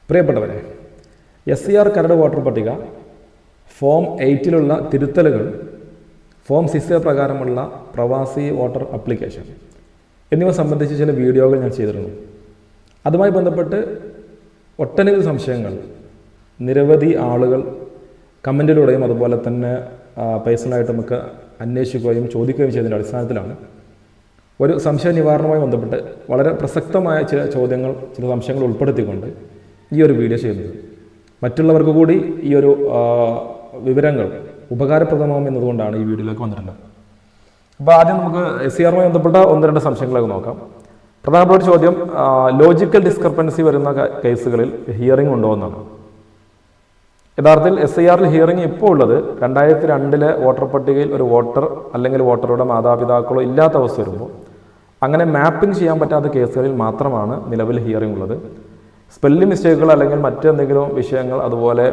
പ്രിയപ്പെട്ടവരെ, SCR കരട് voter പട്ടിക ഫോം 8-ലുള്ള തിരുത്തലുകൾ, ഫോം 6 പ്രകാരമുള്ള പ്രവാസി വോട്ടർ അപ്ലിക്കേഷൻ എന്നിവ സംബന്ധിച്ച് ചില വീഡിയോകൾ ഞാൻ ചെയ്തിരുന്നു. അതുമായി ബന്ധപ്പെട്ട് ഒട്ടനവധി സംശയങ്ങൾ നിരവധി ആളുകൾ കമൻറ്റിലൂടെയും അതുപോലെ തന്നെ പേഴ്സണലായിട്ട് നമുക്ക് അന്വേഷിക്കുകയും ചോദിക്കുകയും ചെയ്തതിൻ്റെ അടിസ്ഥാനത്തിലാണ് ഒരു സംശയ നിവാരണവുമായി ബന്ധപ്പെട്ട് വളരെ പ്രസക്തമായ ചില ചോദ്യങ്ങൾ, ചില സംശയങ്ങൾ ഉൾപ്പെടുത്തിക്കൊണ്ട് ഈ ഒരു വീഡിയോ ചെയ്യുന്നത്. മറ്റുള്ളവർക്ക് കൂടി ഈ ഒരു വിവരങ്ങൾ ഉപകാരപ്രദമാകും എന്നതുകൊണ്ടാണ് ഈ വീഡിയോയിലേക്ക് വന്നിട്ടുള്ളത്. അപ്പോൾ ആദ്യം നമുക്ക് SCRമായി ബന്ധപ്പെട്ട 1-2 സംശയങ്ങളൊക്കെ നോക്കാം. പ്രധാനപ്പെട്ട ഒരു ചോദ്യം, ലോജിക്കൽ ഡിസ്ക്രിപ്പൻസി വരുന്ന കേസുകളിൽ ഹിയറിംഗ് ഉണ്ടോ എന്നാണ്. യഥാർത്ഥത്തിൽ SIRൽ ഹിയറിംഗ് ഇപ്പോൾ ഉള്ളത് 2002 വോട്ടർ പട്ടികയിൽ ഒരു വോട്ടർ അല്ലെങ്കിൽ വോട്ടറുടെ മാതാപിതാക്കളോ ഇല്ലാത്ത അവസ്ഥ വരുമ്പോൾ അങ്ങനെ മാപ്പിംഗ് ചെയ്യാൻ പറ്റാത്ത കേസുകളിൽ മാത്രമാണ് നിലവിൽ ഹിയറിംഗ് ഉള്ളത്. സ്പെല്ലിംഗ് മിസ്റ്റേക്കുകൾ അല്ലെങ്കിൽ മറ്റെന്തെങ്കിലും വിഷയങ്ങൾ, അതുപോലെ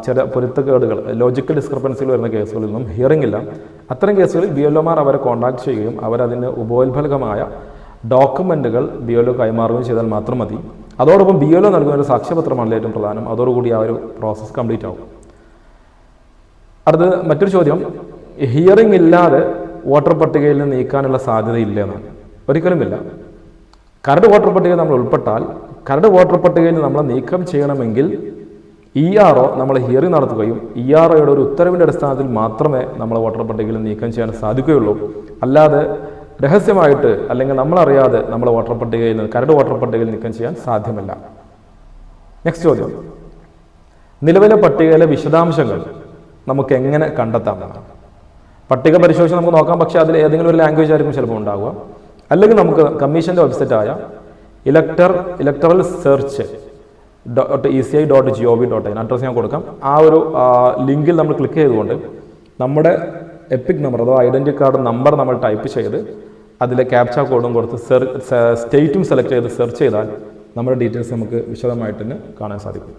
ചില പൊരുത്തക്കേടുകൾ, ലോജിക്കൽ ഡിസ്ക്രിപ്പൻസികൾ വരുന്ന കേസുകളിൽ നിന്നും ഹിയറിംഗ് ഇല്ല. അത്തരം കേസുകളിൽ BLOമാർ അവരെ കോൺടാക്ട് ചെയ്യുകയും അവരതിന് ഉപോത്ഫലകമായ ഡോക്യുമെൻറ്റുകൾ BLO കൈമാറുകയും ചെയ്താൽ മാത്രം മതി. അതോടൊപ്പം BLO നൽകുന്ന ഒരു സാക്ഷ്യപത്രമാണ് ഏറ്റവും പ്രധാനം. അതോടുകൂടി ആ ഒരു പ്രോസസ്സ് കംപ്ലീറ്റ് ആവും. അടുത്ത് മറ്റൊരു ചോദ്യം, ഹിയറിംഗ് ഇല്ലാതെ വോട്ടർ പട്ടികയിൽ നിന്ന് നീക്കാനുള്ള സാധ്യതയില്ല എന്നാണ്. ഒരിക്കലുമില്ല. കരട് വോട്ടർ പട്ടികയിൽ നമ്മൾ ഉൾപ്പെട്ടാൽ കരട് വോട്ടർ പട്ടികയിൽ നമ്മൾ നീക്കം ചെയ്യണമെങ്കിൽ ERO നമ്മൾ ഹിയറിംഗ് നടത്തുകയും EROയുടെ ഒരു ഉത്തരവിൻ്റെ അടിസ്ഥാനത്തിൽ മാത്രമേ നമ്മൾ വോട്ടർ പട്ടികയിൽ നീക്കം ചെയ്യാൻ സാധിക്കുകയുള്ളൂ. അല്ലാതെ രഹസ്യമായിട്ട് അല്ലെങ്കിൽ നമ്മളറിയാതെ നമ്മൾ വോട്ടർ പട്ടികയിൽ നിന്ന് കരട് വോട്ടർ പട്ടികയിൽ നീക്കം ചെയ്യാൻ സാധ്യമല്ല. നെക്സ്റ്റ് ചോദ്യം, നിലവിലെ പട്ടികയിലെ വിശദാംശങ്ങൾ നമുക്ക് എങ്ങനെ കണ്ടെത്താമെന്നാണ്. പട്ടിക പരിശോധിച്ച് നമുക്ക് നോക്കാം, പക്ഷേ അതിൽ ഏതെങ്കിലും ഒരു ലാംഗ്വേജ് ആയിരിക്കും ചിലപ്പോൾ ഉണ്ടാവുക. അല്ലെങ്കിൽ നമുക്ക് കമ്മീഷൻ്റെ വെബ്സൈറ്റായ ഇലക്ടറൽ സെർച്ച് .eci.gov.in അഡ്രസ്സ് ഞാൻ കൊടുക്കാം. ആ ഒരു ലിങ്കിൽ നമ്മൾ ക്ലിക്ക് ചെയ്തുകൊണ്ട് നമ്മുടെ എപ്പിക് നമ്പർ അഥവാ ഐഡൻറ്റി കാർഡ് നമ്പർ നമ്മൾ ടൈപ്പ് ചെയ്ത് അതിലെ ക്യാപ്ച കോഡും കൊടുത്ത് സ്റ്റേറ്റും സെലക്ട് ചെയ്ത് സെർച്ച് ചെയ്താൽ നമ്മുടെ ഡീറ്റെയിൽസ് നമുക്ക് വിശദമായിട്ട് തന്നെ കാണാൻ സാധിക്കും.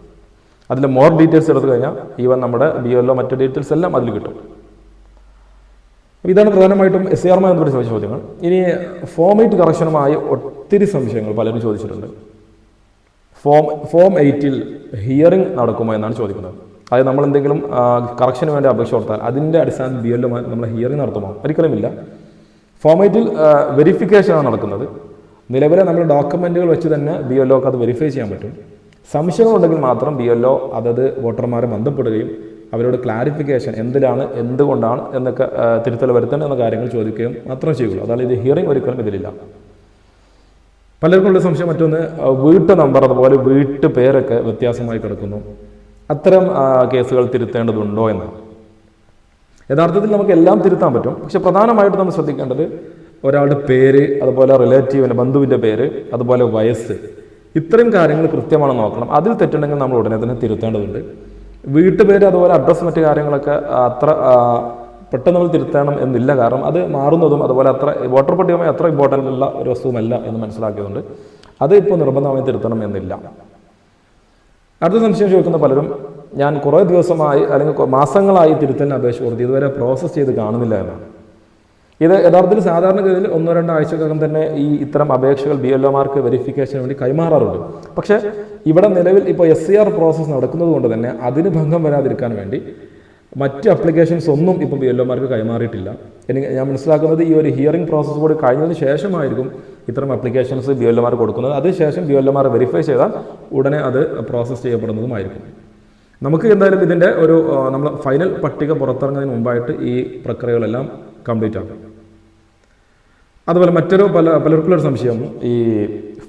അതിൽ മോർ ഡീറ്റെയിൽസ് എടുത്തു കഴിഞ്ഞാൽ ഈവൻ നമ്മുടെ BLO മറ്റു ഡീറ്റെയിൽസ് എല്ലാം അതിൽ കിട്ടും. ഇതാണ് പ്രധാനമായിട്ടും SCRമായി ബന്ധപ്പെട്ട് ചോദിച്ച ചോദ്യങ്ങൾ. ഇനി ഫോം 8 കറക്ഷനുമായി ഒത്തിരി സംശയങ്ങൾ പലരും ചോദിച്ചിട്ടുണ്ട്. ഫോം 8-ൽ ഹിയറിംഗ് നടക്കുമോ എന്നാണ് ചോദിക്കുന്നത്. അതായത് നമ്മൾ എന്തെങ്കിലും കറക്ഷന് വേണ്ടി അപേക്ഷ കൊടുത്താൽ അതിൻ്റെ അടിസ്ഥാനത്തിൽ BLO നമ്മൾ ഹിയറിംഗ് നടത്തുമോ? ഒരിക്കലുമില്ല. ഫോം 8-ൽ വെരിഫിക്കേഷനാണ് നടക്കുന്നത്. നിലവിലെ നമ്മുടെ ഡോക്യുമെൻറ്റുകൾ വെച്ച് തന്നെ BLOക്ക് അത് വെരിഫൈ ചെയ്യാൻ പറ്റും. സംശയങ്ങളുണ്ടെങ്കിൽ മാത്രം BLO അതത് വോട്ടർമാരെ ബന്ധപ്പെടുകയും അവരോട് ക്ലാരിഫിക്കേഷൻ എന്തിലാണ്, എന്തുകൊണ്ടാണ് എന്നൊക്കെ തിരുത്തൽ വരുത്തേണ്ട എന്ന കാര്യങ്ങൾ ചോദിക്കുകയും മാത്രമേ ചെയ്യുള്ളൂ. അതായത് ഇത് ഹിയറിംഗ് ഒരിക്കലും ഇതിലില്ല. പലർക്കുള്ള സംശയം മറ്റൊന്ന്, വീട്ടു നമ്പർ അതുപോലെ വീട്ടു പേരൊക്കെ വ്യത്യാസമായി കിടക്കുന്നു. അത്തരം കേസുകൾ തിരുത്തേണ്ടതുണ്ടോ എന്ന്. യഥാർത്ഥത്തിൽ നമുക്ക് എല്ലാം തിരുത്താൻ പറ്റും. പക്ഷെ പ്രധാനമായിട്ട് നമ്മൾ ശ്രദ്ധിക്കേണ്ടത് ഒരാളുടെ പേര്, അതുപോലെ റിലേറ്റീവിൻ്റെ ബന്ധുവിൻ്റെ പേര്, അതുപോലെ വയസ്സ്, ഇത്രയും കാര്യങ്ങൾ കൃത്യമാണെന്ന് നോക്കണം. അതിൽ തെറ്റുണ്ടെങ്കിൽ നമ്മൾ ഉടനെ തന്നെ തിരുത്തേണ്ടതുണ്ട്. വീട്ടുപേര് അതുപോലെ അഡ്രസ്സ് മറ്റു കാര്യങ്ങളൊക്കെ അത്ര പെട്ടെന്ന് നമ്മൾ തിരുത്തണം എന്നില്ല. കാരണം അത് മാറുന്നതും അതുപോലെ അത്ര വോട്ടർ പട്ടികയുമായി അത്ര ഇമ്പോർട്ടൻ്റ് ഉള്ള ഒരു വസ്തുവുമല്ല എന്ന് മനസ്സിലാക്കിയതുകൊണ്ട് അത് ഇപ്പോൾ നിർബന്ധമായി തിരുത്തണം എന്നില്ല. അടുത്ത സംശയം ചോദിക്കുന്ന പലരും, ഞാൻ കുറേ ദിവസമായി അല്ലെങ്കിൽ മാസങ്ങളായി തിരുത്തലിന് അപേക്ഷ കൊടുത്ത് ഇതുവരെ പ്രോസസ്സ് ചെയ്ത് കാണുന്നില്ല എന്നാണ്. ഇത് യഥാർത്ഥത്തിൽ സാധാരണഗതിയിൽ 1-2 ആഴ്ചക്കകം തന്നെ ഇത്തരം അപേക്ഷകൾ BLOമാർക്ക് വെരിഫിക്കേഷന് വേണ്ടി കൈമാറാറുണ്ട്. പക്ഷേ ഇവിടെ നിലവിൽ ഇപ്പോൾ SCR പ്രോസസ്സ് നടക്കുന്നത് കൊണ്ട് തന്നെ അതിന് ഭംഗം വരാതിരിക്കാൻ വേണ്ടി മറ്റ് അപ്ലിക്കേഷൻസ് ഒന്നും ഇപ്പോൾ BLOമാർക്ക് കൈമാറിയിട്ടില്ല. എനിക്ക് ഞാൻ മനസ്സിലാക്കുന്നത് ഈ ഒരു ഹിയറിംഗ് പ്രോസസ്സ് കൂടി കഴിഞ്ഞതിന് ശേഷമായിരിക്കും ഇത്തരം അപ്ലിക്കേഷൻസ് BLOമാർ കൊടുക്കുന്നത്. അതിനുശേഷം BLOമാർ വെരിഫൈ ചെയ്താൽ ഉടനെ അത് പ്രോസസ്സ് ചെയ്യപ്പെടുന്നതുമായിരിക്കും. നമുക്ക് എന്തായാലും ഇതിൻ്റെ ഒരു നമ്മൾ ഫൈനൽ പട്ടിക പുറത്തിറങ്ങുന്നതിന് മുമ്പായിട്ട് ഈ പ്രക്രിയകളെല്ലാം കംപ്ലീറ്റ് ആകും. അതുപോലെ പലർക്കുള്ളൊരു സംശയം, ഈ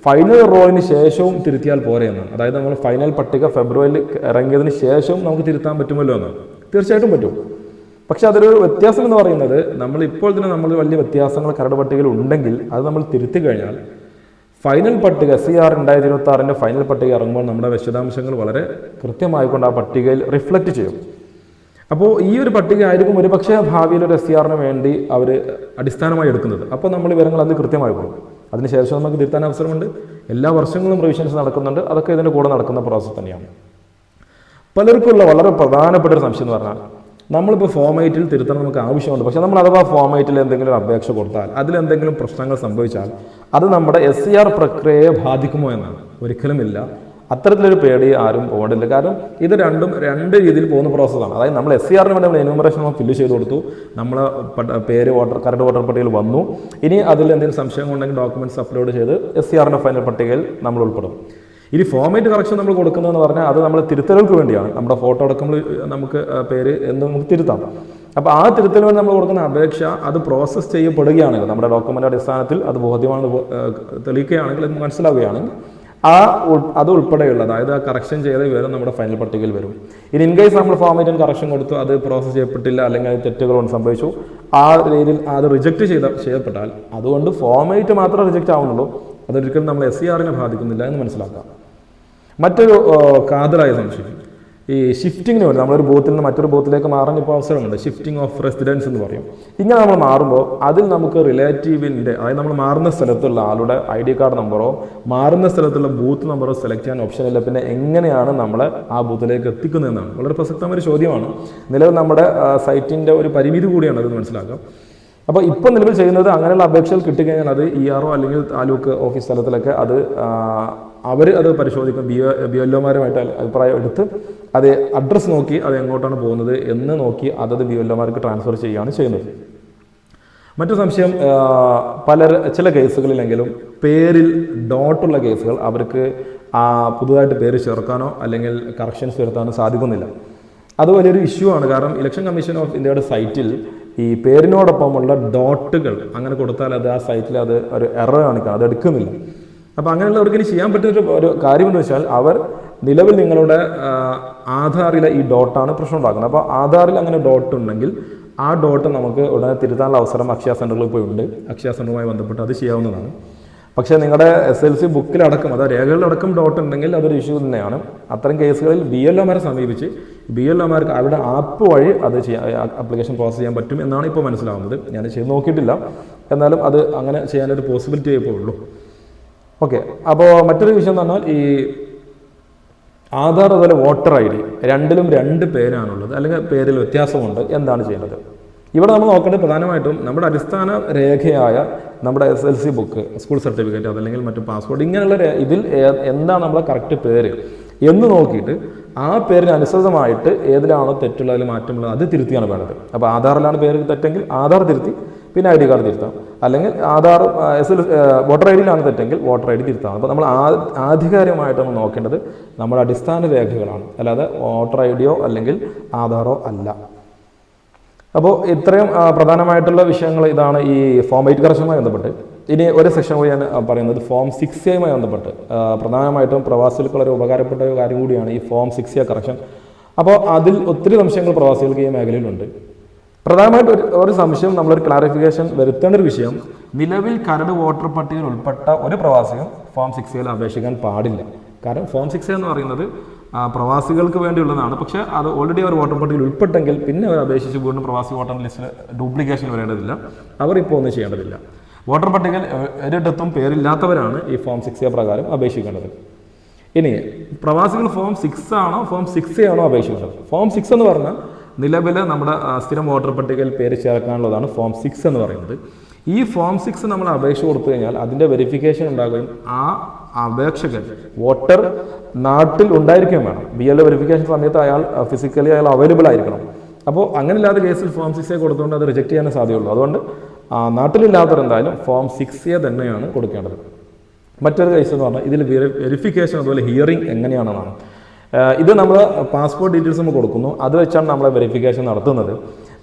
ഫൈനൽ റോളിന് ശേഷവും തിരുത്തിയാൽ പോരെ എന്നാണ്. അതായത് നമ്മൾ ഫൈനൽ പട്ടിക ഫെബ്രുവരിയിൽ ഇറങ്ങിയതിന് ശേഷവും നമുക്ക് തിരുത്താൻ പറ്റുമല്ലോ എന്നാണ്. തീർച്ചയായിട്ടും പറ്റും. പക്ഷെ അതൊരു വ്യത്യാസം എന്ന് പറയുന്നത്, ഇപ്പോൾ തന്നെ നമ്മൾ വലിയ വ്യത്യാസങ്ങൾ കരട് പട്ടികയിൽ ഉണ്ടെങ്കിൽ അത് നമ്മൾ തിരുത്തി കഴിഞ്ഞാൽ ഫൈനൽ പട്ടിക SCR 2026 ഫൈനൽ പട്ടിക ഇറങ്ങുമ്പോൾ നമ്മുടെ വിശദാംശങ്ങൾ വളരെ കൃത്യമായിക്കൊണ്ട് ആ പട്ടികയിൽ റിഫ്ലക്റ്റ് ചെയ്യും. അപ്പോൾ ഈ ഒരു പട്ടിക ആയിരിക്കും ഒരുപക്ഷെ ഭാവിയിൽ ഒരു SCRന് വേണ്ടി അവർ അടിസ്ഥാനമായി എടുക്കുന്നത്. അപ്പോൾ നമ്മൾ വിവരങ്ങൾ അത് കൃത്യമായി പോകും. അതിനുശേഷം നമുക്ക് തിരുത്താൻ അവസരമുണ്ട്. എല്ലാ വർഷങ്ങളും റിവിഷൻസ് നടക്കുന്നുണ്ട്. അതൊക്കെ ഇതിൻ്റെ കൂടെ നടക്കുന്ന പ്രോസസ്സ് തന്നെയാണ്. പലർക്കുള്ള വളരെ പ്രധാനപ്പെട്ട ഒരു സംശയം എന്ന് പറഞ്ഞാൽ, നമ്മളിപ്പോൾ ഫോം 8-ൽ തിരുത്തണം നമുക്ക് ആവശ്യമുണ്ട്. പക്ഷേ നമ്മൾ അഥവാ ഫോം 8-ൽ എന്തെങ്കിലും ഒരു അപേക്ഷ കൊടുത്താൽ അതിലെന്തെങ്കിലും പ്രശ്നങ്ങൾ സംഭവിച്ചാൽ അത് നമ്മുടെ SCR പ്രക്രിയയെ ബാധിക്കുമോ എന്നാണ്. ഒരിക്കലുമില്ല. അത്തരത്തിലൊരു പേടി ആരും പോകേണ്ടില്ല. കാരണം ഇത് രണ്ടും രണ്ട് രീതിയിൽ പോകുന്ന പ്രോസസ്സാണ്. അതായത് നമ്മൾ SCRന് വേണ്ടി നമ്മൾ എന്യൂമറേഷൻ ഫില്ല് ചെയ്ത് കൊടുത്തു, നമ്മൾ പേര് കരട് വോട്ടർ പട്ടികയിൽ വന്നു. ഇനി അതിൽ എന്തെങ്കിലും സംശയം ഉണ്ടെങ്കിൽ ഡോക്യുമെന്റ്സ് അപ്ലോഡ് ചെയ്ത് SCRന്റെ ഫൈനൽ പട്ടികയിൽ നമ്മൾ ഉൾപ്പെടും. ഇനി ഫോർമാറ്റ് കറക്ഷൻ നമ്മൾ കൊടുക്കുന്നതെന്ന് പറഞ്ഞാൽ അത് നമ്മൾ തിരുത്തലുകൾക്ക് വേണ്ടിയാണ്. നമ്മുടെ ഫോട്ടോ അടക്കമ്പോൾ നമുക്ക് പേര് എന്ന് നമുക്ക് തിരുത്താം. അപ്പോൾ ആ തിരുത്തൽ വേണ്ടി നമ്മൾ കൊടുക്കുന്ന അപേക്ഷ അത് പ്രോസസ്സ് ചെയ്യപ്പെടുകയാണെങ്കിൽ, നമ്മുടെ ഡോക്യുമെൻ്റ് അടിസ്ഥാനത്തിൽ അത് ബോധ്യമാണെന്ന് തെളിയിക്കുകയാണെങ്കിൽ, അത് മനസ്സിലാവുകയാണെങ്കിൽ അത് ഉൾപ്പെടെയുള്ള, അതായത് ആ കറക്ഷൻ ചെയ്ത വിവരം നമ്മുടെ ഫൈനൽ പട്ടികയിൽ വരും. ഇനി ഇൻ കേസ് നമ്മൾ ഫോർമാറ്റിന് കറക്ഷൻ കൊടുത്തു, അത് പ്രോസസ്സ് ചെയ്യപ്പെട്ടില്ല, അല്ലെങ്കിൽ അത് തെറ്റുകളൊന്നും സംഭവിച്ചു, ആ രീതിയിൽ അത് റിജക്റ്റ് ചെയ്യപ്പെട്ടാൽ അതുകൊണ്ട് ഫോർമാറ്റ് മാത്രമേ റിജക്റ്റ് ആവുന്നുള്ളൂ, അതൊരിക്കലും നമ്മൾ SCRനെ ബാധിക്കുന്നില്ല എന്ന് മനസ്സിലാക്കാം. മറ്റൊരു കാതലായ സംശയം, ഈ ഷിഫ്റ്റിങ്ങിന് വേണ്ടി നമ്മളൊരു ബൂത്തിൽ നിന്ന് മറ്റൊരു ബൂത്തിലേക്ക് മാറാൻ ഇപ്പോൾ അവസരമുണ്ട്. ഷിഫ്റ്റിംഗ് ഓഫ് റെസിഡൻസ് എന്ന് പറയും. ഇങ്ങനെ നമ്മൾ മാറുമ്പോൾ അതിൽ നമുക്ക് റിലേറ്റീവിൻ്റെ, അതായത് നമ്മൾ മാറുന്ന സ്ഥലത്തുള്ള ആളുടെ ID കാർഡ് നമ്പറോ മാറുന്ന സ്ഥലത്തുള്ള ബൂത്ത് നമ്പറോ സെലക്ട് ചെയ്യാൻ ഓപ്ഷൻ ഇല്ല. പിന്നെ എങ്ങനെയാണ് നമ്മളെ ആ ബൂത്തിലേക്ക് എത്തിക്കുന്നതെന്നാണ് വളരെ പ്രസക്തമായ ഒരു ചോദ്യമാണ്. നിലവിൽ നമ്മുടെ സൈറ്റിൻ്റെ ഒരു പരിമിതി കൂടിയാണ് അത് മനസ്സിലാക്കാം. അപ്പോൾ ഇപ്പോൾ നിലവിൽ ചെയ്യുന്നത്, അങ്ങനെയുള്ള അപേക്ഷകൾ കിട്ടിക്കഴിഞ്ഞാൽ അത് ERO അല്ലെങ്കിൽ താലൂക്ക് ഓഫീസ് തലത്തിലൊക്കെ അവർ അത് പരിശോധിക്കും. BLOമാരുമായിട്ട് അഭിപ്രായം എടുത്ത് അത് അഡ്രസ്സ് നോക്കി അത് എങ്ങോട്ടാണ് പോകുന്നത് എന്ന് നോക്കി അതത് BLOമാർക്ക് ട്രാൻസ്ഫർ ചെയ്യുകയാണ് ചെയ്യുന്നത്. മറ്റു സംശയം, ചില കേസുകളിലെങ്കിലും പേരിൽ ഡോട്ടുള്ള കേസുകൾ അവർക്ക് പുതുതായിട്ട് പേര് ചേർക്കാനോ അല്ലെങ്കിൽ കറക്ഷൻസ് വരുത്താനോ സാധിക്കുന്നില്ല. അത് വലിയൊരു ഇഷ്യൂ ആണ്. കാരണം ഇലക്ഷൻ കമ്മീഷൻ ഓഫ് ഇന്ത്യയുടെ സൈറ്റിൽ ഈ പേരിനോടൊപ്പമുള്ള ഡോട്ടുകൾ അങ്ങനെ കൊടുത്താൽ അത് ആ സൈറ്റിൽ അത് ഒരു എറർ കാണിക്കണം, അത് എടുക്കുന്നില്ല. അപ്പോൾ അങ്ങനെയുള്ളവർക്ക് ഇനി ചെയ്യാൻ പറ്റുന്ന ഒരു കാര്യമെന്ന് വെച്ചാൽ, അവർ നിലവിൽ നിങ്ങളുടെ ആധാറിലെ ഈ ഡോട്ടാണ് പ്രശ്നം ഉണ്ടാക്കുന്നത്. അപ്പോൾ ആധാറിൽ അങ്ങനെ ഡോട്ട് ഉണ്ടെങ്കിൽ ആ ഡോട്ട് നമുക്ക് ഉടനെ തിരുത്താനുള്ള അവസരം അക്ഷയ സെൻ്ററുകളിൽ പോയി ഉണ്ട്. അക്ഷയ സെൻ്ററുമായി ബന്ധപ്പെട്ട് അത് ചെയ്യാവുന്നതാണ്. പക്ഷേ നിങ്ങളുടെ SLC ബുക്കിലടക്കം, അതായത് രേഖകളിലടക്കം ഡോട്ട് ഉണ്ടെങ്കിൽ അതൊരു ഇഷ്യൂ തന്നെയാണ്. അത്തരം കേസുകളിൽ BLOമാരെ സമീപിച്ച് BLOമാർക്ക് അവരുടെ ആപ്പ് വഴി അത് ആപ്ലിക്കേഷൻ പ്രോസസ് ചെയ്യാൻ പറ്റും എന്നാണ് ഇപ്പോൾ മനസ്സിലാവുന്നത്. ഞാൻ ചെയ്ത് നോക്കിയിട്ടില്ല, എന്നാലും അത് അങ്ങനെ ചെയ്യാനൊരു പോസിബിലിറ്റി ഇപ്പോൾ ഉള്ളൂ. ഓക്കെ, അപ്പോൾ മറ്റൊരു വിഷയം എന്ന് പറഞ്ഞാൽ, ഈ ആധാർ അതുപോലെ വോട്ടർ ID രണ്ടിലും 2 പേരാണുള്ളത്, അല്ലെങ്കിൽ പേരിൽ വ്യത്യാസമുണ്ട്. എന്താണ് ചെയ്യേണ്ടത്? ഇവിടെ നമ്മൾ നോക്കേണ്ടത് പ്രധാനമായിട്ടും നമ്മുടെ അടിസ്ഥാന രേഖയായ നമ്മുടെ SLC ബുക്ക്, സ്കൂൾ സർട്ടിഫിക്കറ്റ്, അതല്ലെങ്കിൽ മറ്റു പാസ്പോർട്ട്, ഇങ്ങനെയുള്ള ഇതിൽ എന്താണ് നമ്മളെ കറക്റ്റ് പേര് എന്ന് നോക്കിയിട്ട് ആ പേരിന് അനുസൃതമായിട്ട് ഏതിലാണോ തെറ്റുള്ളതിൽ മാറ്റമുള്ളത് അത് തിരുത്തിയാണ് വേണ്ടത്. അപ്പോൾ ആധാറിലാണ് പേര് തെറ്റെങ്കിൽ ആധാർ തിരുത്തി പിന്നെ ID കാർഡ് തിരുത്താം, അല്ലെങ്കിൽ ആധാർ വോട്ടർ IDയിലാണ് തെറ്റെങ്കിൽ വോട്ടർ ID തിരുത്താം. അപ്പോൾ നമ്മൾ ആധികാരികമായിട്ട് നമ്മൾ നോക്കേണ്ടത് നമ്മുടെ അടിസ്ഥാന രേഖകളാണ്, അല്ലാതെ വോട്ടർ IDയോ അല്ലെങ്കിൽ ആധാറോ അല്ല. അപ്പോൾ ഇത്രയും പ്രധാനമായിട്ടുള്ള വിഷയങ്ങൾ ഇതാണ് ഈ ഫോം 8 കറക്ഷനുമായി ബന്ധപ്പെട്ട്. ഇനി ഒരു സെക്ഷൻ കൂടി ഞാൻ പറയുന്നത് ഫോം 6A ബന്ധപ്പെട്ട് പ്രധാനമായിട്ടും പ്രവാസികൾക്ക് വളരെ ഉപകാരപ്പെട്ട ഒരു കാര്യം കൂടിയാണ് ഈ ഫോം 6A കറക്ഷൻ. അപ്പോൾ അതിൽ ഒത്തിരി സംശയങ്ങൾ പ്രവാസികൾക്ക് ഈ മേഖലയിലുണ്ട്. പ്രധാനമായിട്ട് ഒരു സംശയം, നമ്മളൊരു ക്ലാരിഫിക്കേഷൻ വരുത്തേണ്ട ഒരു വിഷയം, നിലവിൽ കരട് വോട്ടർ പട്ടികയിൽ ഉൾപ്പെട്ട ഒരു പ്രവാസിയും ഫോം 6Aയിൽ അപേക്ഷിക്കാൻ പാടില്ല. കാരണം ഫോം 6A എന്ന് പറയുന്നത് പ്രവാസികൾക്ക് വേണ്ടിയുള്ളതാണ്. പക്ഷേ അത് ഓൾറെഡി അവർ വോട്ടർ പട്ടികയിൽ ഉൾപ്പെട്ടെങ്കിൽ പിന്നെ അവർ അപേക്ഷിച്ച് വീണ്ടും പ്രവാസി വോട്ടർ ലിസ്റ്റിൽ ഡ്യൂപ്ലിക്കേഷൻ വരേണ്ടതില്ല, അവർ ഇപ്പോൾ ഒന്നും ചെയ്യേണ്ടതില്ല. വോട്ടർ പട്ടികയിൽ ഒരിടത്തും പേരില്ലാത്തവരാണ് ഈ ഫോം 6A പ്രകാരം അപേക്ഷിക്കേണ്ടത്. ഇനി പ്രവാസികൾ ഫോം 6 ആണോ ഫോം 6A ആണോ അപേക്ഷിക്കേണ്ടത്? ഫോം 6 എന്ന് പറഞ്ഞാൽ നിലവിൽ നമ്മുടെ സ്ഥിരം വോട്ടർ പട്ടികയിൽ പേര് ചേർക്കാനുള്ളതാണ് ഫോം 6 എന്ന് പറയുന്നത്. ഈ ഫോം 6 നമ്മൾ അപേക്ഷ കൊടുത്തു കഴിഞ്ഞാൽ അതിൻ്റെ വെരിഫിക്കേഷൻ ഉണ്ടാകുകയും ആ അപേക്ഷകൻ വോട്ടർ നാട്ടിൽ ഉണ്ടായിരിക്കുകയും വേണം. BLO വെരിഫിക്കേഷൻ സമയത്ത് അയാൾ ഫിസിക്കലി അവൈലബിൾ ആയിരിക്കണം. അപ്പോൾ അങ്ങനെയില്ലാത്ത കേസിൽ ഫോം 6A കൊടുത്തുകൊണ്ട് അത് റിജക്റ്റ് ചെയ്യാനേ സാധ്യതയുള്ളൂ. അതുകൊണ്ട് നാട്ടിലില്ലാത്തവർ എന്തായാലും ഫോം 6A തന്നെയാണ് കൊടുക്കേണ്ടത്. മറ്റൊരു കേസ് എന്ന് പറഞ്ഞാൽ ഇതിൽ വെരിഫിക്കേഷൻ അതുപോലെ ഹിയറിംഗ് എങ്ങനെയാണെന്നാണ്. ഇത് നമ്മൾ പാസ്പോർട്ട് ഡീറ്റെയിൽസ് നമ്മൾ കൊടുക്കുന്നു, അത് വെച്ചാണ് നമ്മളെ വെരിഫിക്കേഷൻ നടത്തുന്നത്.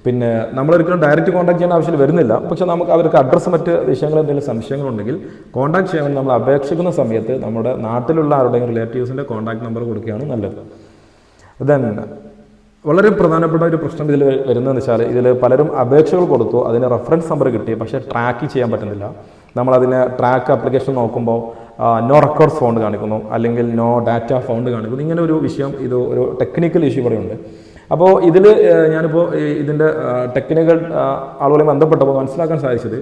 പിന്നെ നമ്മളൊരിക്കലും ഡയറക്റ്റ് കോൺടാക്ട് ചെയ്യാൻ ആവശ്യം വരുന്നില്ല. പക്ഷേ നമുക്ക് അവർക്ക് അഡ്രസ്സ് മറ്റ് വിഷയങ്ങൾ എന്തെങ്കിലും സംശയങ്ങളുണ്ടെങ്കിൽ കോൺടാക്ട് ചെയ്യാൻ വേണ്ടി നമ്മൾ അപേക്ഷിക്കുന്ന സമയത്ത് നമ്മുടെ നാട്ടിലുള്ള ആരുടെയും റിലേറ്റീവ്സിൻ്റെ കോൺടാക്ട് നമ്പർ കൊടുക്കുകയാണ് നല്ലത്. ദെൻ വളരെ പ്രധാനപ്പെട്ട ഒരു പ്രശ്നം ഇതിൽ വരുന്നതെന്ന് വെച്ചാൽ, ഇതിൽ പലരും അപേക്ഷകൾ കൊടുത്തു, അതിന് റെഫറൻസ് നമ്പർ കിട്ടി, പക്ഷേ ട്രാക്ക് ചെയ്യാൻ പറ്റുന്നില്ല. നമ്മളതിനെ ട്രാക്ക് ആപ്ലിക്കേഷൻ നോക്കുമ്പോൾ നോ റെക്കോർഡ്സ് ഫൗണ്ട് കാണിക്കുന്നു, അല്ലെങ്കിൽ നോ ഡാറ്റ ഫൗണ്ട് കാണിക്കുന്നു. ഇങ്ങനെ ഒരു വിഷയം, ഇത് ഒരു ടെക്നിക്കൽ ഇഷ്യൂ ഇവിടെ ഉണ്ട്. അപ്പോൾ ഇതിൽ ഞാനിപ്പോൾ ഇതിൻ്റെ ടെക്നിക്കൽ ആളുകളെ ബന്ധപ്പെട്ടപ്പോൾ മനസ്സിലാക്കാൻ സാധിച്ചത്,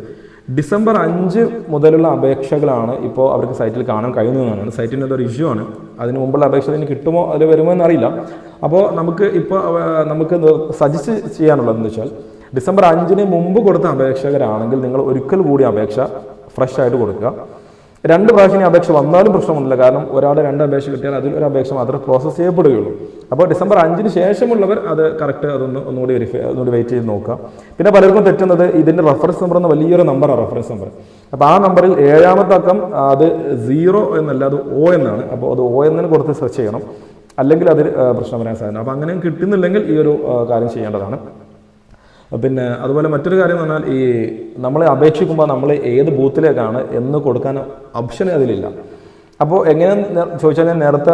ഡിസംബർ 5 മുതലുള്ള അപേക്ഷകളാണ് ഇപ്പോൾ അവർക്ക് സൈറ്റിൽ കാണാൻ കഴിയുന്നതെന്നാണ്. സൈറ്റിൻ്റെ ഒരു ഇഷ്യൂ ആണ്. അതിന് മുമ്പുള്ള അപേക്ഷ ഇനി കിട്ടുമോ അതിൽ വരുമോ എന്നറിയില്ല. അപ്പോൾ നമുക്ക് സജസ്റ്റ് ചെയ്യാനുള്ളതെന്ന് വെച്ചാൽ, ഡിസംബർ 5 മുമ്പ് കൊടുത്ത അപേക്ഷകരാണെങ്കിൽ നിങ്ങൾ ഒരിക്കൽ കൂടി അപേക്ഷ ഫ്രഷ് ആയിട്ട് കൊടുക്കുക. 2 പ്രാവശ്യം അപേക്ഷ വന്നാലും പ്രശ്നമൊന്നുമില്ല. കാരണം ഒരാൾ 2 അപേക്ഷ കിട്ടിയാൽ അതിൽ ഒരു അപേക്ഷ മാത്രമേ പ്രോസസ്സ് ചെയ്യപ്പെടുകയുള്ളൂ. അപ്പോൾ ഡിസംബർ 5-ന് ശേഷമുള്ളവർ അത് കറക്റ്റ് ഒന്നുകൂടി വെയിറ്റ് ചെയ്ത് നോക്കുക. പിന്നെ പലർക്കും തെറ്റുന്നത് ഇതിൻ്റെ റഫറൻസ് നമ്പർ എന്ന വലിയൊരു നമ്പറാണ് റഫറൻസ് നമ്പർ. അപ്പോൾ ആ നമ്പറിൽ 7ാമത്തെ അക്കം അത് 0 എന്നല്ല, അത് O എന്നാണ്. അപ്പോൾ അത് O എന്നതിന് കൊടുത്ത് സെർച്ച് ചെയ്യണം, അല്ലെങ്കിൽ അതിൽ പ്രശ്നം വരാൻ സാധ്യത. അപ്പോൾ അങ്ങനെ കിട്ടുന്നില്ലെങ്കിൽ ഈ ഒരു കാര്യം ചെയ്യേണ്ടതാണ്. പിന്നെ അതുപോലെ മറ്റൊരു കാര്യം എന്ന് പറഞ്ഞാൽ, ഈ നമ്മൾ അപേക്ഷിക്കുമ്പോൾ നമ്മൾ ഏത് ബൂത്തിലേക്കാണ് എന്ന് കൊടുക്കാൻ ഓപ്ഷൻ അതിലില്ല. അപ്പോൾ എങ്ങനെയാണെന്ന് ചോദിച്ചാൽ, ഞാൻ നേരത്തെ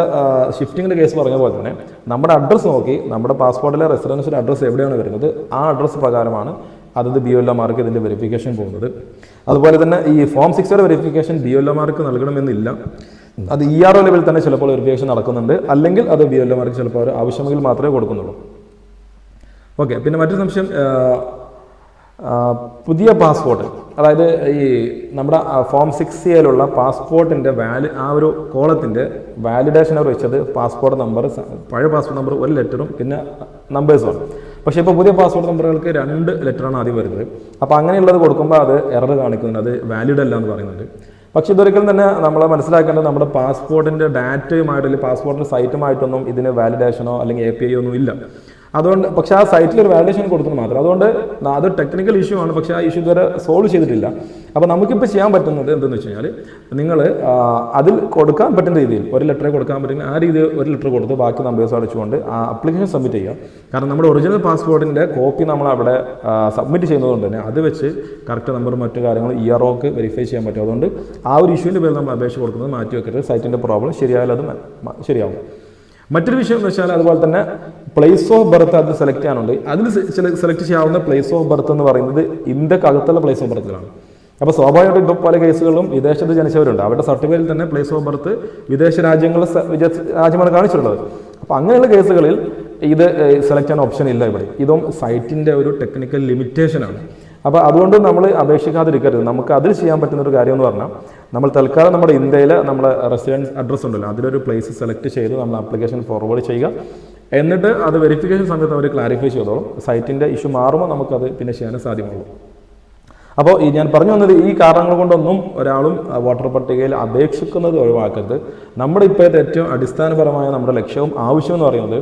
ഷിഫ്റ്റിങ്ങിൻ്റെ കേസ് പറഞ്ഞ പോലെ തന്നെ നമ്മുടെ അഡ്രസ്സ് നോക്കി നമ്മുടെ പാസ്പോർട്ടിലെ റെസിഡൻസിൻ്റെ അഡ്രസ്സ് എവിടെയാണ് വരുന്നത്, ആ അഡ്രസ്സ് പ്രകാരമാണ് അതത് BLOമാർക്ക് ഇതിൻ്റെ വെരിഫിക്കേഷൻ പോകുന്നത്. അതുപോലെ തന്നെ ഈ ഫോം 6 വെരിഫിക്കേഷൻ BLOമാർക്ക് നൽകണമെന്നില്ല. അത് ERO ലെവലിൽ തന്നെ ചിലപ്പോൾ വെരിഫിക്കേഷൻ നടക്കുന്നുണ്ട്, അല്ലെങ്കിൽ അത് BLOമാർക്ക് ചിലപ്പോൾ അവർ ആവശ്യമെങ്കിൽ മാത്രമേ കൊടുക്കുന്നുള്ളൂ. ഓക്കെ. പിന്നെ മറ്റൊരു സംശയം, പുതിയ പാസ്പോർട്ട്, അതായത് ഈ നമ്മുടെ ഫോം 6A പാസ്പോർട്ടിൻ്റെ ആ ഒരു കോളത്തിൻ്റെ വാലിഡേഷൻ അവർ വെച്ചത് പാസ്പോർട്ട് നമ്പർ, പഴയ പാസ്പോർട്ട് നമ്പർ 1 ലെറ്ററും പിന്നെ നമ്പേഴ്സുമാണ്. പക്ഷേ ഇപ്പോൾ പുതിയ പാസ്പോർട്ട് നമ്പറുകൾക്ക് 2 ലെറ്ററാണ് ആദ്യം വരുന്നത്. അപ്പോൾ അങ്ങനെയുള്ളത് കൊടുക്കുമ്പോൾ അത് എറർ കാണിക്കുന്നുണ്ട്, അത് വാലിഡ് അല്ല എന്ന് പറയുന്നുണ്ട്. പക്ഷേ ഇതൊരിക്കലും തന്നെ നമ്മൾ മനസ്സിലാക്കേണ്ടത്, നമ്മുടെ പാസ്പോർട്ടിൻ്റെ ഡാറ്റയുമായിട്ട് അല്ലെങ്കിൽ പാസ്പോർട്ടിൻ്റെ സൈറ്റുമായിട്ടൊന്നും ഇതിന് വാലിഡേഷനോ അല്ലെങ്കിൽ API ഒന്നും ഇല്ല. അതുകൊണ്ട് പക്ഷേ ആ സൈറ്റിൽ ഒരു വാലിഡേഷൻ കൊടുക്കുന്നത് മാത്രം. അതുകൊണ്ട് അത് ടെക്നിക്കൽ ഇഷ്യൂ ആണ്, പക്ഷേ ആ ഇഷ്യൂ ഇതുവരെ സോൾവ് ചെയ്തിട്ടില്ല. അപ്പോൾ നമുക്കിപ്പോൾ ചെയ്യാൻ പറ്റുന്നത് എന്തെന്ന് വെച്ച് കഴിഞ്ഞാൽ, നിങ്ങൾ അതിൽ കൊടുക്കാൻ പറ്റുന്ന രീതിയിൽ 1 ലെറ്ററേ കൊടുക്കാൻ പറ്റുമെങ്കിൽ ആ രീതിയിൽ 1 ലെറ്റർ കൊടുത്ത് ബാക്കി നമ്പേഴ്സ് അടിച്ചുകൊണ്ട് ആ അപ്ലിക്കേഷൻ സബ്മിറ്റ് ചെയ്യുക. കാരണം നമ്മുടെ ഒറിജിനൽ പാസ്പോർട്ടിൻ്റെ കോപ്പി നമ്മൾ അവിടെ സബ്മിറ്റ് ചെയ്യുന്നതുകൊണ്ട് തന്നെ അത് വെച്ച് കറക്റ്റ് നമ്പറും മറ്റു കാര്യങ്ങളും EROക്ക് വെരിഫൈ ചെയ്യാൻ പറ്റും. അതുകൊണ്ട് ആ ഒരു ഇഷ്യൂവിൻ്റെ പേരിൽ നമ്മൾ അപേക്ഷ കൊടുക്കുന്നത് മാറ്റി വെക്കരുത്. സൈറ്റിൻ്റെ പ്രോബ്ലം ശരിയായാലും അത് ശരിയാവും. മറ്റൊരു വിഷയം എന്ന് വെച്ചാൽ, അതുപോലെ തന്നെ പ്ലേസ് ഓഫ് ബർത്ത് അത് സെലക്ട് ചെയ്യാനുണ്ട്. അതിൽ സെലക്ട് ചെയ്യാവുന്ന പ്ലേസ് ഓഫ് ബർത്ത് എന്ന് പറയുന്നത് ഇന്ത്യക്കകത്തുള്ള പ്ലേസ് ഓഫ് ബർത്തിലാണ്. അപ്പോൾ സ്വാഭാവികമായിട്ടും ഇപ്പോൾ പല കേസുകളും വിദേശത്ത് ജനിച്ചവരുണ്ട്, അവരുടെ സർട്ടിഫിക്കറ്റിൽ തന്നെ പ്ലേസ് ഓഫ് ബർത്ത് വിദേശ രാജ്യമാണ് കാണിച്ചിട്ടുള്ളത്. അപ്പോൾ അങ്ങനെയുള്ള കേസുകളിൽ ഇത് സെലക്ട് ചെയ്യാൻ ഓപ്ഷൻ ഇല്ല ഇവിടെ. ഇതും സൈറ്റിൻ്റെ ഒരു ടെക്നിക്കൽ ലിമിറ്റേഷനാണ്. അപ്പോൾ അതുകൊണ്ട് നമ്മൾ അപേക്ഷിക്കാതിരിക്കരുത്. നമുക്ക് അതിൽ ചെയ്യാൻ പറ്റുന്ന ഒരു കാര്യം എന്ന് പറഞ്ഞാൽ, നമ്മൾ തൽക്കാലം നമ്മുടെ ഇന്ത്യയിലെ നമ്മുടെ റെസിഡൻസ് അഡ്രസ്സ് ഉണ്ടല്ലോ, അതിലൊരു പ്ലേസ് സെലക്ട് ചെയ്ത് നമ്മൾ ആപ്ലിക്കേഷൻ ഫോർവേഡ് ചെയ്യുക. എന്നിട്ട് അത് വെരിഫിക്കേഷൻ സമയത്ത് അവർ ക്ലാരിഫൈ ചെയ്തോളും. സൈറ്റിൻ്റെ ഇഷ്യൂ മാറുമ്പോൾ നമുക്കത് പിന്നെ ചെയ്യാൻ സാധ്യമുള്ളൂ. അപ്പോൾ ഞാൻ പറഞ്ഞു വന്നത്, ഈ കാരണങ്ങൾ കൊണ്ടൊന്നും ഒരാളും വോട്ടർ പട്ടികയിൽ അപേക്ഷിക്കുന്നത് ഒഴിവാക്കരുത്. നമ്മുടെ ഇപ്പോഴത്തെ ഏറ്റവും അടിസ്ഥാനപരമായ നമ്മുടെ ലക്ഷ്യവും ആവശ്യം എന്ന് പറയുന്നത്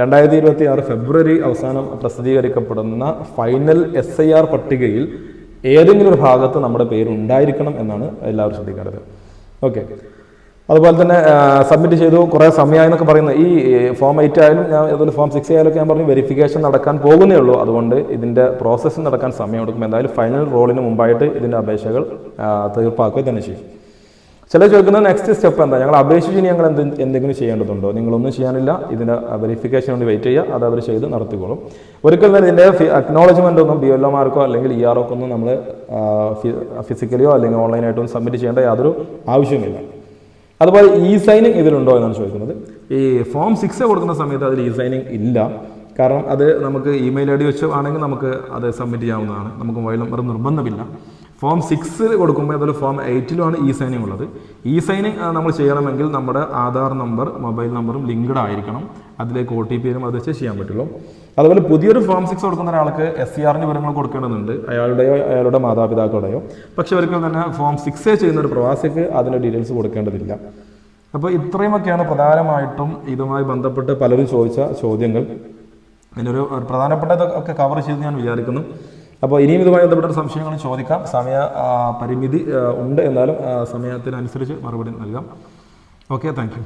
2026 ഫെബ്രുവരി അവസാനം പ്രസിദ്ധീകരിക്കപ്പെടുന്ന ഫൈനൽ SIR പട്ടികയിൽ ഏതെങ്കിലും ഒരു ഭാഗത്ത് നമ്മുടെ പേര് ഉണ്ടായിരിക്കണം എന്നാണ് എല്ലാവരും ശ്രദ്ധിക്കേണ്ടത്. ഓക്കെ. അതുപോലെ തന്നെ സബ്മിറ്റ് ചെയ്തു കുറേ സമയമായി എന്നൊക്കെ പറയുന്നത്, ഈ ഫോം 8 ആയാലും അതുപോലെ ഫോം 6 ആയാലും ഞാൻ പറഞ്ഞു വെരിഫിക്കേഷൻ നടക്കാൻ പോകുന്നേ ഉള്ളൂ. അതുകൊണ്ട് ഇതിൻ്റെ പ്രോസസ്സ് നടക്കാൻ സമയമെടുക്കും. എന്തായാലും ഫൈനൽ റോളിന് മുമ്പായിട്ട് ഇതിൻ്റെ അപേക്ഷകൾ തീർപ്പാക്കുക തന്നെ ചെയ്യും. ചില ചോദിക്കുന്നത് നെക്സ്റ്റ് സ്റ്റെപ്പ് എന്താ, ഞങ്ങൾ അപേക്ഷിച്ച് ഞങ്ങൾ എന്തെങ്കിലും ചെയ്യേണ്ടതുണ്ടോ? നിങ്ങളൊന്നും ചെയ്യാനില്ല, ഇതിൻ്റെ വെരിഫിക്കേഷൻ വേണ്ടി വെയിറ്റ് ചെയ്യുക, അത് അവർ ചെയ്ത് നടത്തിക്കോളും. ഒരിക്കലും തന്നെ ഇതിൻ്റെ അക്നോളജ്മെൻ്റ് ഒന്നും BLOമാർക്കോ അല്ലെങ്കിൽ EROക്കോ ഒന്നും നമ്മൾ ഫിസിക്കലിയോ അല്ലെങ്കിൽ ഓൺലൈനായിട്ടൊന്നും സബ്മിറ്റ് ചെയ്യേണ്ട യാതൊരു ആവശ്യമില്ല. അതുപോലെ സൈനിങ് ഇതിലുണ്ടോ എന്നാണ് ചോദിക്കുന്നത്. ഈ ഫോം 6 കൊടുക്കുന്ന സമയത്ത് അതിൽ സൈനിങ് ഇല്ല. കാരണം അത് നമുക്ക് ഇമെയിൽ ID വെച്ച് ആണെങ്കിൽ നമുക്ക് അത് സബ്മിറ്റ് ചെയ്യാവുന്നതാണ്, നമുക്ക് മൊബൈൽ നമ്പർ നിർബന്ധമില്ല. ഫോം 6 കൊടുക്കുമ്പോൾ അതുപോലെ ഫോം 8-ലുമാണ് സൈനിങ് ഉള്ളത്. സൈനിങ് നമ്മൾ ചെയ്യണമെങ്കിൽ നമ്മുടെ ആധാർ നമ്പർ മൊബൈൽ നമ്പറും ലിങ്ക്ഡ് ആയിരിക്കണം, അതിലേക്ക് OTP-യും അത് വെച്ച് ചെയ്യാൻ പറ്റുള്ളൂ. അതുപോലെ പുതിയൊരു ഫോം 6 കൊടുക്കുന്ന ഒരാൾക്ക് SCR-ന്റെ വിവരങ്ങൾ കൊടുക്കേണ്ടതുണ്ട്, അയാളുടെയോ അയാളുടെ മാതാപിതാക്കളുടെയോ. പക്ഷെ ഒരിക്കലും തന്നെ ഫോം 6 ചെയ്യുന്ന ഒരു പ്രവാസിക്ക് അതിൻ്റെ ഡീറ്റെയിൽസ് കൊടുക്കേണ്ടതില്ല. അപ്പോൾ ഇത്രയുമൊക്കെയാണ് പ്രധാനമായിട്ടും ഇതുമായി ബന്ധപ്പെട്ട് പലരും ചോദിച്ച ചോദ്യങ്ങൾ. ഇതിനൊരു പ്രധാനപ്പെട്ടതൊക്കെ കവർ ചെയ്ത് ഞാൻ വിചാരിക്കുന്നു. അപ്പോൾ ഇനിയും ഇതുമായി ബന്ധപ്പെട്ട സംശയങ്ങൾ ചോദിക്കാം. സമയ പരിമിതി ഉണ്ട്, എന്നാലും സമയത്തിനനുസരിച്ച് മറുപടി നൽകാം. Okay, thank you.